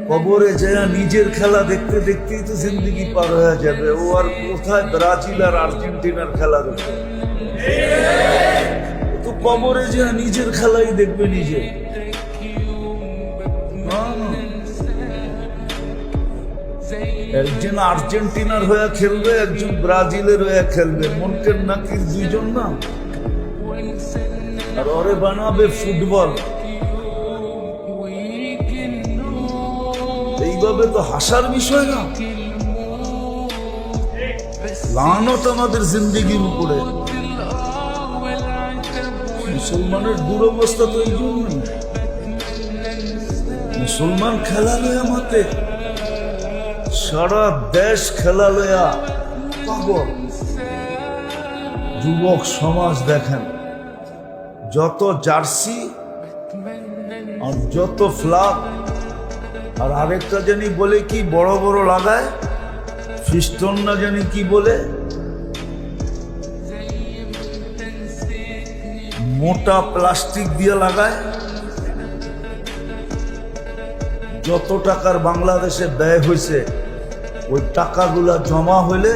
কবরে যায় নিজের খেলা দেখতে দেখতেই তো জিন্দগি পার হয়ে যাবে। ও আর কোথায় ব্রাজিল আর আর্জেন্টিনার খেলা দেখবে? তো কবরে যায় নিজের খেলাই দেখবে নিজে। একজন আর্জেন্টিনার হয়ে খেলবে, একজন ব্রাজিলের হয়ে খেলবে, মনকের নাকির দুইজন না, আর ওরে বানাবে ফুটবল। এইভাবে তো হাসার বিষয় না। লানত আমাদের জিন্দেগির উপরে। মুসলমানের দুরবস্থা তো এই জন্যই। মুসলমান খেলা লয়া মাতে, সারা দেশ খেলা লয়া পাগল। যুবক সমাজ দেখেন, যত জার্সি আর যত ফ্ল্যাগ, আর আরেকটা জানি বলে কি বড় বড় লাগায়, ফিস্টন না জানি কি বলে, মোটা প্লাস্টিক দিয়ে লাগায়। যত টাকার বাংলাদেশে ব্যয় হয়েছে, ওই টাকাগুলা জমা হইলে